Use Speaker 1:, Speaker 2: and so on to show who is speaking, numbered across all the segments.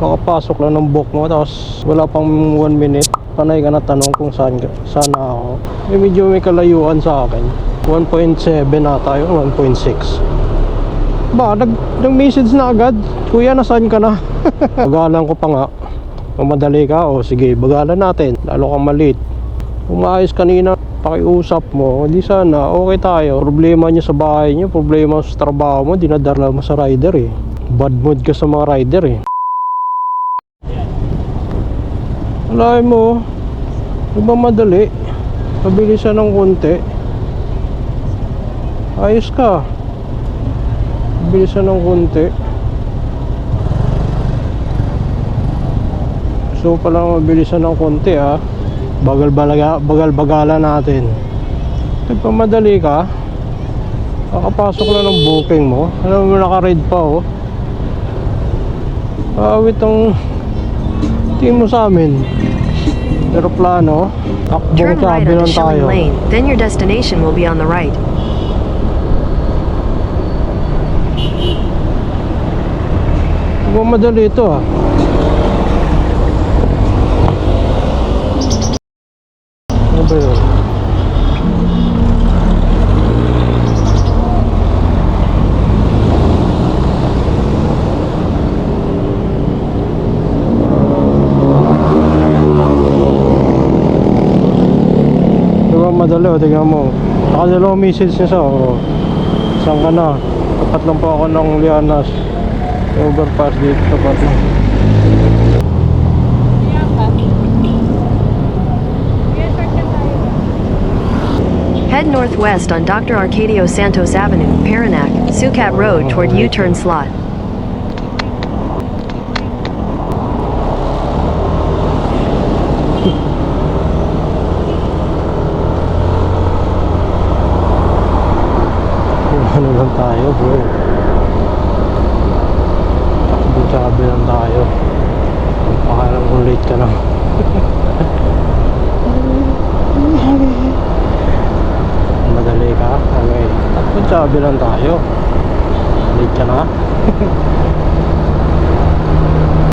Speaker 1: Kakapasok lang ng book mo, tapos wala pang 1 minute panay ka na tanong kung saan ako. Medyo may kalayuan sa akin. 1.7 na tayo, 1.6. Ba, nag-message na agad. Kuya, nasaan ka na? Bagalan ko pa nga. Mamadali ka, o sige, bagalan natin. Lalo kang malit. Umayos kanina, pakiusap mo, hindi sana, okay tayo. Problema niyo sa bahay niyo, problema sa trabaho mo, dinadala mo sa rider eh. Bad mood ka sa mga rider eh. Alay mo, nagmamadali. Pabilisan ng konti. Ayos ka. Pabilisan ng konti. So pala mabilisan ng konti ha. Bagal-bagala natin. Nagmamadali ka. Kakapasok lang ng booking mo. Alam mo, naka-read pa oh. Awit ang team mo sa amin. Aeroplano.
Speaker 2: Turn
Speaker 1: Takbong
Speaker 2: right
Speaker 1: sabi
Speaker 2: onto
Speaker 1: lang
Speaker 2: Schilling
Speaker 1: tayo.
Speaker 2: Lane, then your destination will be on the right.
Speaker 1: Madali ito ah. Ano ba yun? Diba madali o, tingnan mo. Nakadalawang message niya sa saan ka na? Tapat lang po ako ng Lianas. Overpass dito, tapat lang.
Speaker 2: Head northwest on Dr. Arcadio Santos Avenue, Paranaque, Sucat Road toward U-turn slot.
Speaker 1: Ano lang tayo bro, takbo-tabi lang tayo. Pakalang kung late ka na. Madali ka? Okay, takbo-tabi lang tayo. Late ka na.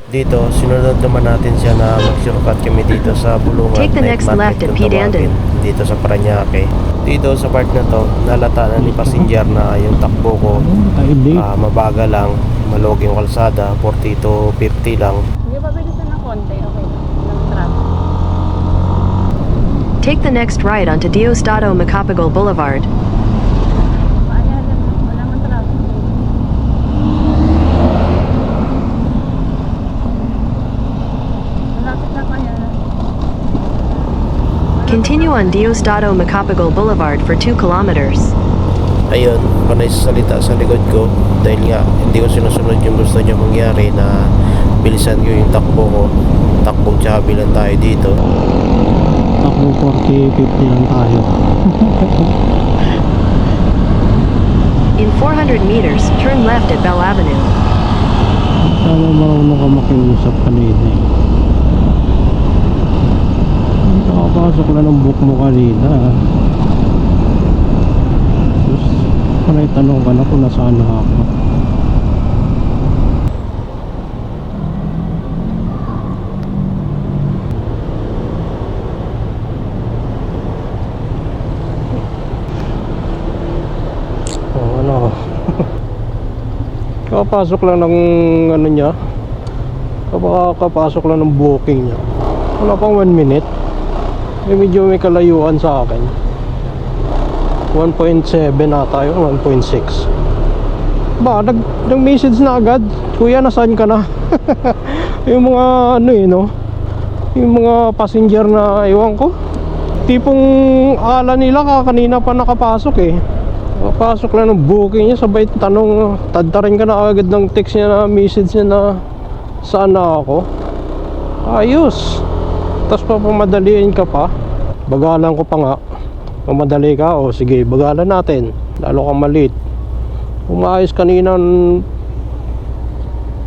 Speaker 1: Dito, sinunod naman natin siya na mag-shortcut kami dito sa Bulungan.
Speaker 2: Take the next left at Pidandon.
Speaker 1: Dito sa Parañaque. Dito sa part na to, nalata na ni passenger na yung takbo ko mabagal lang, maloging kalsada, 40 to 50 lang.
Speaker 3: Hindi ba bilisan ng konti? Okay lang. Ng traffic.
Speaker 2: Take the next right onto Diosdado Macapagal Boulevard.
Speaker 3: Kaya lang. Wala man traffic. Malapit na kaya na.
Speaker 2: Continue on Diosdado Macapagal Boulevard for 2 kilometers.
Speaker 1: Ayun, panay sa salita sa likod ko dahil nga hindi ko sinusunod yung gusto niya mangyari na bilisan ko yung takbo ko. Takbong tsabi lang tayo dito. Takbo 40-50 lang tayo.
Speaker 2: In 400 meters, turn left at Bell Avenue.
Speaker 1: Sana marunong ka makiusap kanina eh. Nakapasok na ng book mo kanina. Sus, panay tanong ka na kung nasaan na ako. Ano? Kapasok lang ng ano niya. Kapasok lang ng booking niya. Wala pang 1 minute. Medyo may kalayuan sa akin. 1.7 na tayo, 1.6. Ba, nag-message na agad. Kuya, nasaan ka na? Yung mga ano eh, no? Yung mga passenger na ewan ko. Tipong akala nila kanina pa nakapasok eh. Papasok lang ng booking niya, sabay tanong, tadtarin ka na agad ng text niya na message niya na saan na ako. Ayos. Tapos papamadaliin ka pa. Bagalan ko pa nga. Mamadali ka, o sige, bagalan natin. Lalo kang malit. Umayos kanina,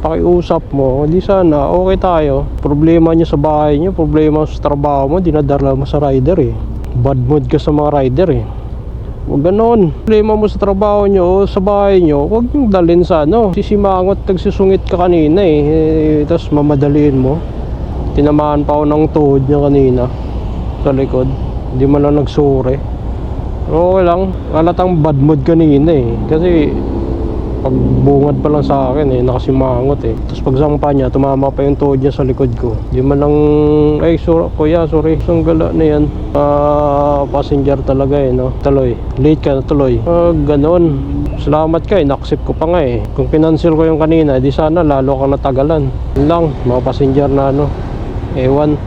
Speaker 1: pakiusap mo, hindi sana, okay tayo. Problema niyo sa bahay niyo, problema sa trabaho mo, dinadala mo sa rider eh. Bad mood ka sa mga rider eh. Huwag ganon. Problema mo sa trabaho nyo o sa bahay nyo, huwag yung dalhin sa ano. Sisimangot, nagsusungit ka kanina tapos mamadaliin mo. Tinamaan pa ako ng tuhod niya kanina sa likod. Hindi man lang nagsuri. Pero okay lang. Halatang bad mood kanina kasi pagbungad pa lang sa akin nakasimangot Tapos pagsampa niya, tumama pa yung tuhod niya sa likod ko. Di man lang, ay kuya, sorry. Isang gala na yan. Passenger talaga no. Tuloy, late ka na tuloy. Ganon. Salamat ka na-accept ko pa nga Kung pinansel ko yung kanina, di sana lalo kang natagalan. Yun lang, mga passenger na ewan.